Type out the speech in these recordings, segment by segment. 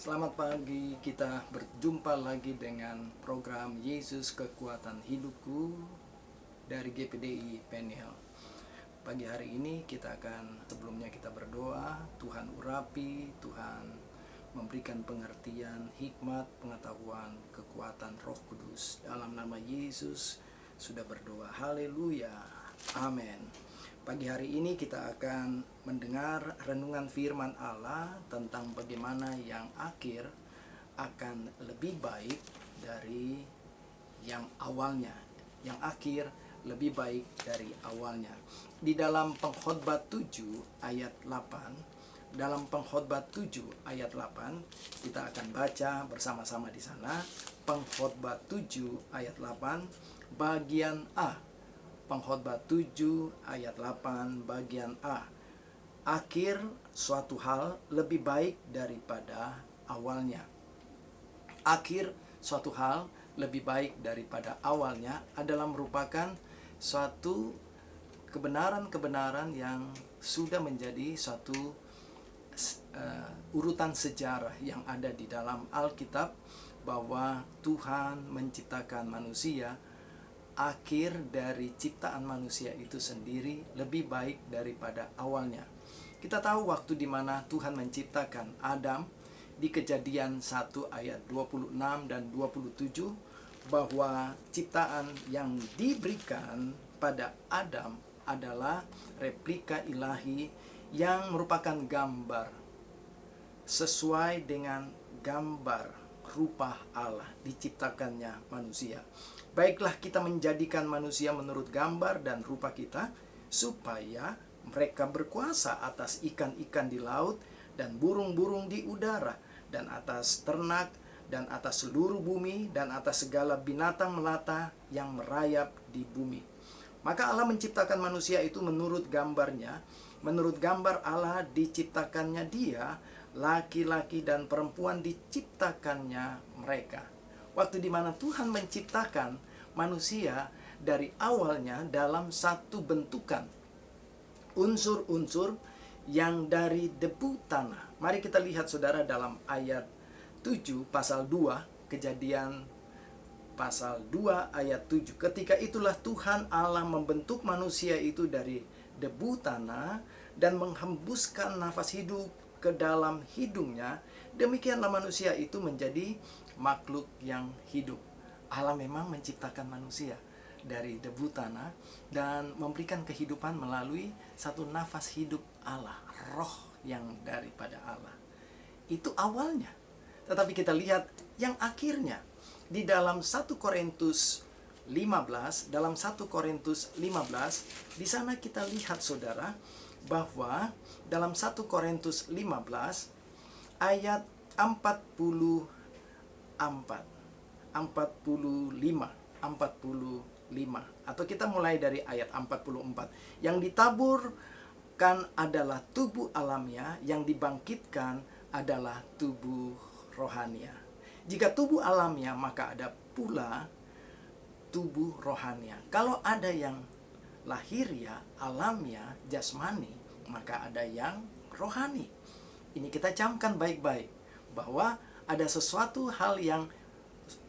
Selamat pagi, kita berjumpa lagi dengan program Yesus Kekuatan Hidupku dari GPDI Peniel. Pagi hari ini sebelumnya kita berdoa, Tuhan urapi, Tuhan memberikan pengertian, hikmat, pengetahuan, kekuatan Roh Kudus. Dalam nama Yesus sudah berdoa, haleluya, amin. Pagi hari ini kita akan mendengar renungan firman Allah tentang bagaimana yang akhir akan lebih baik dari yang awalnya. Yang akhir lebih baik dari awalnya. Di dalam Pengkhotbah 7 ayat 8, dalam Pengkhotbah 7 ayat 8, kita akan baca bersama-sama di sana. Pengkhotbah 7 ayat 8 bagian A. Pengkhotbah 7 ayat 8 bagian A. Akhir suatu hal lebih baik daripada awalnya. Akhir suatu hal lebih baik daripada awalnya adalah merupakan suatu kebenaran-kebenaran yang sudah menjadi suatu urutan sejarah yang ada di dalam Alkitab, bahwa Tuhan menciptakan manusia. Akhir dari ciptaan manusia itu sendiri lebih baik daripada awalnya. Kita tahu waktu di mana Tuhan menciptakan Adam, di Kejadian 1 ayat 26 dan 27, bahwa ciptaan yang diberikan pada Adam adalah replika ilahi yang merupakan gambar sesuai dengan gambar rupa Allah diciptakannya manusia. Baiklah, kita menjadikan manusia menurut gambar dan rupa kita, supaya mereka berkuasa atas ikan-ikan di laut dan burung-burung di udara, dan atas ternak, dan atas seluruh bumi, dan atas segala binatang melata yang merayap di bumi. Maka Allah menciptakan manusia itu menurut gambarnya. Menurut gambar Allah diciptakannya dia, laki-laki dan perempuan diciptakannya mereka. Waktu di mana Tuhan menciptakan manusia dari awalnya dalam satu bentukan, unsur-unsur yang dari debu tanah. Mari kita lihat saudara dalam ayat 7 pasal 2, Kejadian pasal 2 ayat 7. Ketika itulah Tuhan Allah membentuk manusia itu dari debu tanah dan menghembuskan nafas hidup ke dalam hidungnya. Demikianlah manusia itu menjadi makhluk yang hidup. Allah memang menciptakan manusia dari debu tanah dan memberikan kehidupan melalui satu nafas hidup Allah, roh yang daripada Allah. Itu awalnya. Tetapi kita lihat yang akhirnya di dalam 1 Korintus 15, di sana kita lihat saudara, bahwa dalam 1 Korintus 15 ayat 45 atau kita mulai dari ayat 44. Yang ditaburkan adalah tubuh alamiah, yang dibangkitkan adalah tubuh rohania. Jika tubuh alamiah, maka ada pula tubuh rohania. Kalau ada yang lahiriah, alamiah, jasmani, maka ada yang rohani. Ini kita camkan baik-baik, bahwa ada sesuatu hal yang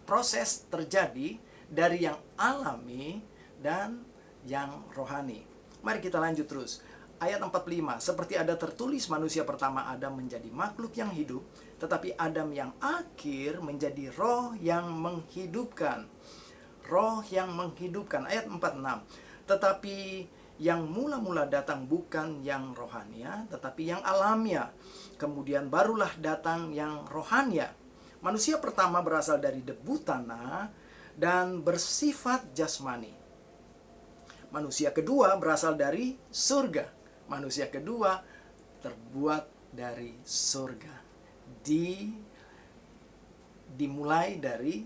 proses terjadi dari yang alami dan yang rohani. Mari kita lanjut terus. Ayat 45, seperti ada tertulis, manusia pertama Adam menjadi makhluk yang hidup, tetapi Adam yang akhir menjadi roh yang menghidupkan. Roh yang menghidupkan. Ayat 46, tetapi yang mula-mula datang bukan yang rohania, tetapi yang alamiah. Kemudian barulah datang yang rohania. Manusia pertama berasal dari debu tanah dan bersifat jasmani. Manusia kedua berasal dari surga. Manusia kedua terbuat dari surga. Dimulai dari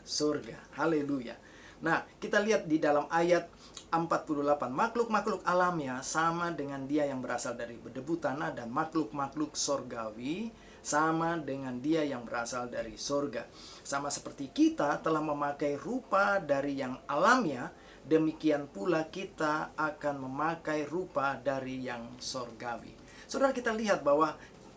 surga. Haleluya. Nah, kita lihat di dalam ayat 48, makhluk-makhluk alamiah sama dengan dia yang berasal dari debu tanah, dan makhluk-makhluk sorgawi sama dengan dia yang berasal dari surga. Sama seperti kita telah memakai rupa dari yang alamiah, demikian pula kita akan memakai rupa dari yang sorgawi. Saudara, kita lihat bahwa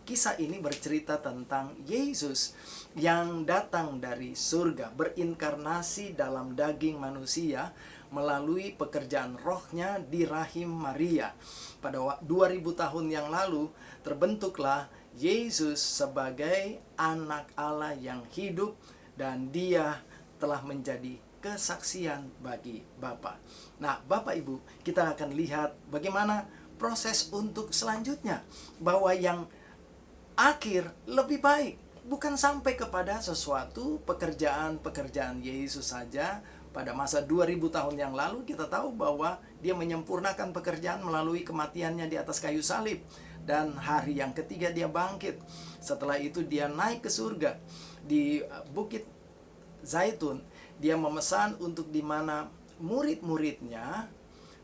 kisah ini bercerita tentang Yesus yang datang dari surga, berinkarnasi dalam daging manusia melalui pekerjaan rohnya di rahim Maria. Pada 2000 tahun yang lalu terbentuklah Yesus sebagai anak Allah yang hidup, dan dia telah menjadi kesaksian bagi Bapa. Nah, Bapak Ibu, kita akan lihat bagaimana proses untuk selanjutnya, bahwa yang akhir lebih baik, bukan sampai kepada sesuatu pekerjaan Yesus saja. Pada masa 2000 tahun yang lalu kita tahu bahwa dia menyempurnakan pekerjaan melalui kematiannya di atas kayu salib, dan hari yang ketiga dia bangkit. Setelah itu dia naik ke surga. Di Bukit Zaitun dia memesan untuk di mana murid-muridnya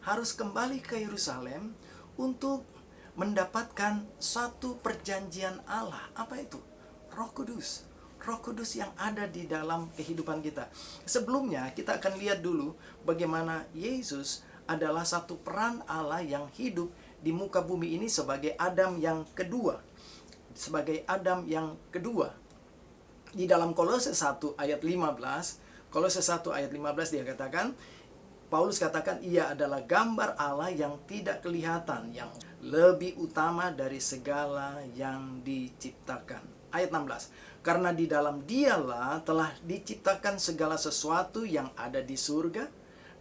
harus kembali ke Yerusalem untuk mendapatkan satu perjanjian Allah. Apa itu? Roh Kudus. Roh Kudus yang ada di dalam kehidupan kita. Sebelumnya kita akan lihat dulu bagaimana Yesus adalah satu peran Allah yang hidup di muka bumi ini sebagai Adam yang kedua. Sebagai Adam yang kedua. Di dalam Kolose 1 ayat 15, Kolose 1 ayat 15 dia katakan, Paulus katakan ia adalah gambar Allah yang tidak kelihatan, yang lebih utama dari segala yang diciptakan. Ayat 16, karena di dalam dialah telah diciptakan segala sesuatu yang ada di surga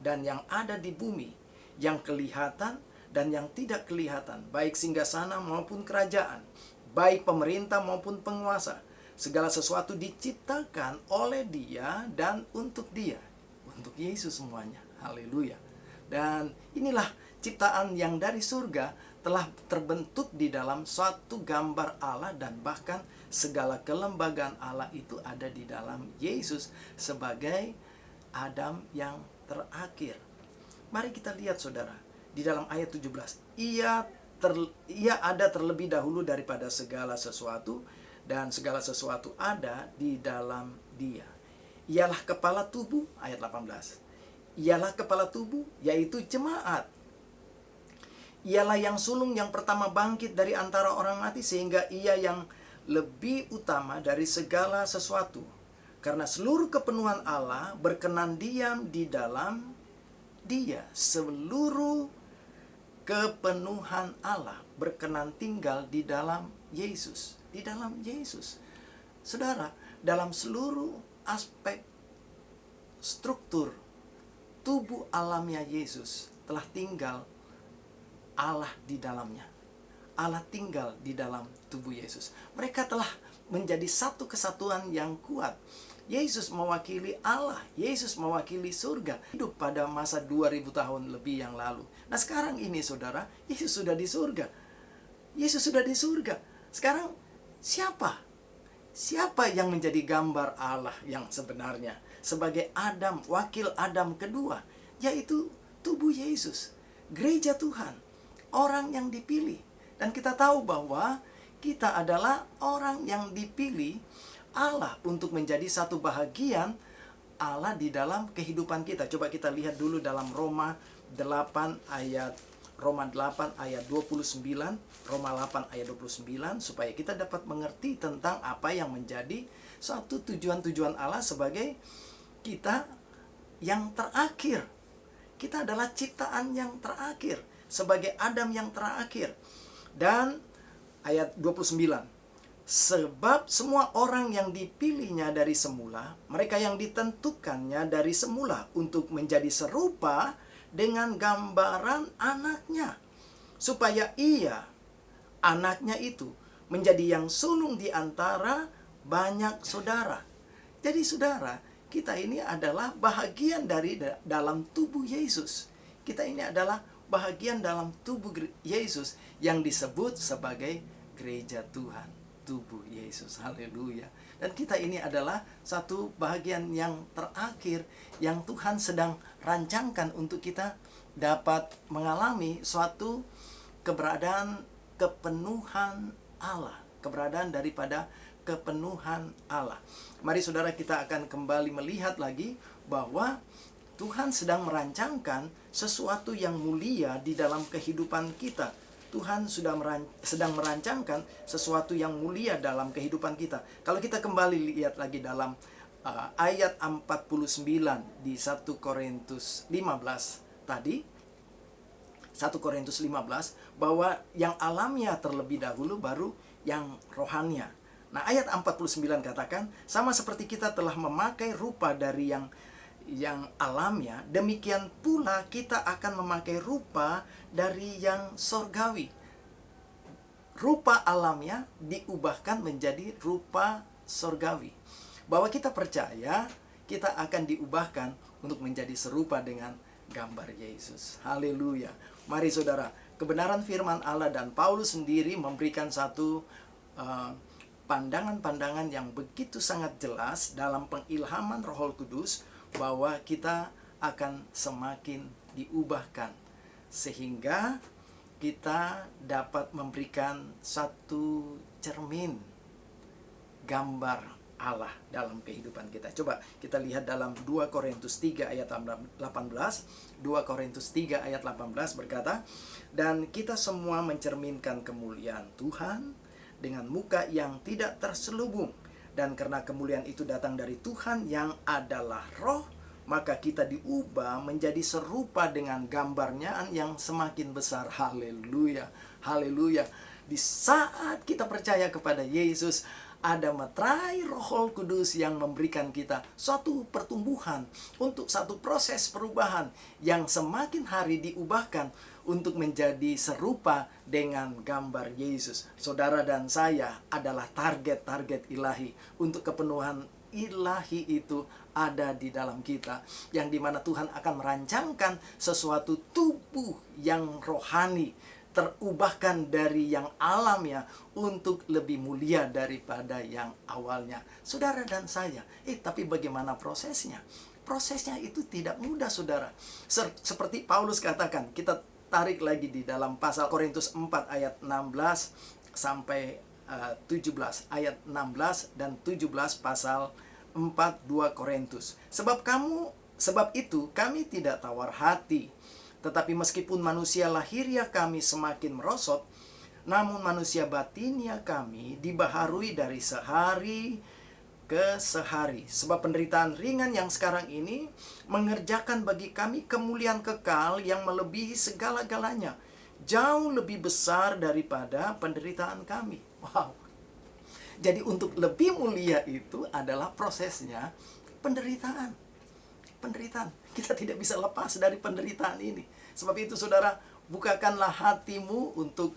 dan yang ada di bumi, yang kelihatan dan yang tidak kelihatan, baik singgasana maupun kerajaan, baik pemerintah maupun penguasa. Segala sesuatu diciptakan oleh dia dan untuk dia. Untuk Yesus semuanya. Haleluya. Dan inilah ciptaan yang dari surga telah terbentuk di dalam suatu gambar Allah, dan bahkan segala kelembagaan Allah itu ada di dalam Yesus sebagai Adam yang terakhir. Mari kita lihat saudara, di dalam ayat 17. Ia ada terlebih dahulu daripada segala sesuatu, dan segala sesuatu ada di dalam dia. Ialah kepala tubuh, ayat 18. Ialah kepala tubuh, yaitu jemaat. Ialah yang sulung yang pertama bangkit dari antara orang mati, sehingga ia yang lebih utama dari segala sesuatu. Karena seluruh kepenuhan Allah berkenan diam di dalam dia. Seluruh kepenuhan Allah berkenan tinggal di dalam Yesus. Di dalam Yesus. Saudara, dalam seluruh aspek struktur tubuh alamnya Yesus telah tinggal Allah di dalamnya. Allah tinggal di dalam tubuh Yesus. Mereka telah menjadi satu kesatuan yang kuat. Yesus mewakili Allah, Yesus mewakili surga. Hidup pada masa 2000 tahun lebih yang lalu. Nah sekarang ini saudara, Yesus sudah di surga. Yesus sudah di surga. Sekarang siapa? Siapa yang menjadi gambar Allah yang sebenarnya? Sebagai Adam, wakil Adam kedua, yaitu tubuh Yesus, gereja Tuhan, orang yang dipilih. Dan kita tahu bahwa kita adalah orang yang dipilih Allah untuk menjadi satu bahagian Allah di dalam kehidupan kita. Coba kita lihat dulu dalam Roma 8 ayat 29, Roma 8 ayat 29, supaya kita dapat mengerti tentang apa yang menjadi satu tujuan-tujuan Allah sebagai kita yang terakhir. Kita adalah ciptaan yang terakhir, sebagai Adam yang terakhir. Dan ayat 29, sebab semua orang yang dipilihnya dari semula, mereka yang ditentukannya dari semula untuk menjadi serupa dengan gambaran anaknya, supaya ia, anaknya itu, menjadi yang sulung di antara banyak saudara. Jadi saudara, kita ini adalah bahagian dari dalam tubuh Yesus. Kita ini adalah bahagian dalam tubuh Yesus yang disebut sebagai gereja Tuhan, tubuh Yesus. Haleluya. Dan kita ini adalah satu bahagian yang terakhir yang Tuhan sedang rancangkan untuk kita dapat mengalami suatu keberadaan kepenuhan Allah, keberadaan daripada kepenuhan Allah. Mari saudara, kita akan kembali melihat lagi bahwa Tuhan sedang merancangkan sesuatu yang mulia di dalam kehidupan kita. Tuhan sedang merancangkan sesuatu yang mulia dalam kehidupan kita. Kalau kita kembali lihat lagi dalam ayat 49 di 1 Korintus 15 tadi, 1 Korintus 15, bahwa yang alamiah terlebih dahulu baru yang rohania. Nah, ayat 49 katakan, sama seperti kita telah memakai rupa dari yang alamiah, demikian pula kita akan memakai rupa dari yang sorgawi. Rupa alamiah diubahkan menjadi rupa sorgawi. Bahwa kita percaya kita akan diubahkan untuk menjadi serupa dengan gambar Yesus. Haleluya. Mari saudara, kebenaran firman Allah dan Paulus sendiri memberikan satu pandangan-pandangan yang begitu sangat jelas dalam pengilhaman Roh Kudus, bahwa kita akan semakin diubahkan sehingga kita dapat memberikan satu cermin gambar Allah dalam kehidupan kita. Coba kita lihat dalam 2 Korintus 3 ayat 18. 2 Korintus 3 ayat 18 berkata, "Dan kita semua mencerminkan kemuliaan Tuhan dengan muka yang tidak terselubung. Dan karena kemuliaan itu datang dari Tuhan yang adalah Roh, maka kita diubah menjadi serupa dengan gambarnya yang semakin besar." Haleluya, haleluya. Di saat kita percaya kepada Yesus, ada meterai Roh Kudus yang memberikan kita suatu pertumbuhan untuk satu proses perubahan yang semakin hari diubahkan untuk menjadi serupa dengan gambar Yesus. Saudara dan saya adalah target-target ilahi. Untuk kepenuhan ilahi itu ada di dalam kita, yang dimana Tuhan akan merancangkan sesuatu tubuh yang rohani, terubahkan dari yang alamiah untuk lebih mulia daripada yang awalnya. Saudara dan saya, tapi bagaimana prosesnya? Prosesnya itu tidak mudah, saudara. Seperti Paulus katakan, kita tarik lagi di dalam pasal Korintus 4 ayat 16 sampai 17. Ayat 16 dan 17 pasal 4 2 Korintus. Sebab itu kami tidak tawar hati. Tetapi meskipun manusia lahiriah kami semakin merosot, namun manusia batinnya kami dibaharui dari sehari ke sehari. Sebab penderitaan ringan yang sekarang ini mengerjakan bagi kami kemuliaan kekal yang melebihi segala-galanya, jauh lebih besar daripada penderitaan kami. Wow. Jadi untuk lebih mulia itu adalah prosesnya penderitaan. Kita tidak bisa lepas dari penderitaan ini. Sebab itu saudara, bukakanlah hatimu untuk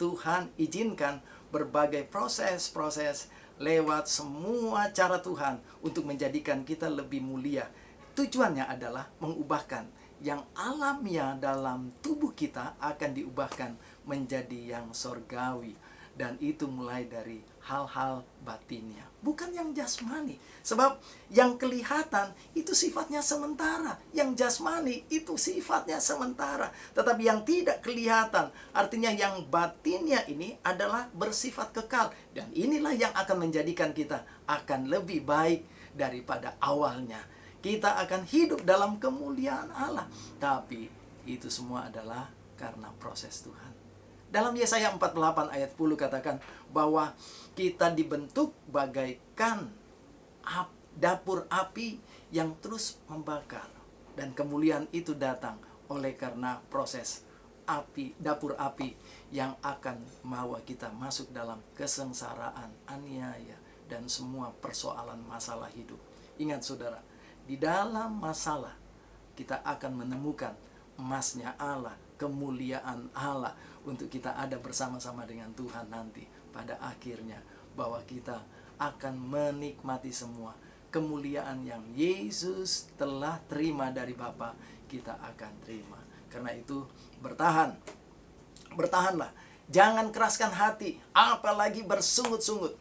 Tuhan izinkan berbagai proses-proses lewat semua cara Tuhan untuk menjadikan kita lebih mulia. Tujuannya adalah mengubahkan yang alamiah dalam tubuh kita akan diubahkan menjadi yang sorgawi. Dan itu mulai dari hal-hal batinnya, bukan yang jasmani. Sebab yang kelihatan itu sifatnya sementara. Yang jasmani itu sifatnya sementara. Tetapi yang tidak kelihatan, artinya yang batinnya ini adalah bersifat kekal. Dan inilah yang akan menjadikan kita akan lebih baik daripada awalnya. Kita akan hidup dalam kemuliaan Allah. Tapi itu semua adalah karena proses Tuhan. Dalam Yesaya 48 ayat 10 katakan bahwa kita dibentuk bagaikan dapur api yang terus membakar. Dan kemuliaan itu datang oleh karena proses dapur api yang akan membawa kita masuk dalam kesengsaraan, aniaya, dan semua persoalan masalah hidup. Ingat saudara, di dalam masalah kita akan menemukan emasnya Allah, kemuliaan Allah, untuk kita ada bersama-sama dengan Tuhan nanti pada akhirnya, bahwa kita akan menikmati semua kemuliaan yang Yesus telah terima dari Bapa, kita akan terima. Karena itu bertahanlah, jangan keraskan hati, apalagi bersungut-sungut.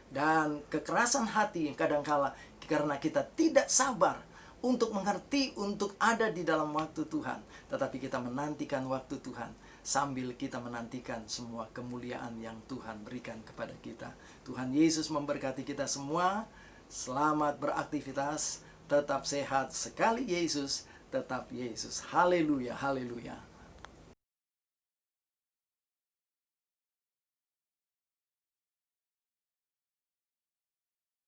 Dan kekerasan hati kadangkala karena kita tidak sabar untuk mengerti, untuk ada di dalam waktu Tuhan. Tetapi kita menantikan waktu Tuhan, sambil kita menantikan semua kemuliaan yang Tuhan berikan kepada kita. Tuhan Yesus memberkati kita semua. Selamat beraktivitas, tetap sehat. Sekali Yesus, tetap Yesus. Haleluya, haleluya.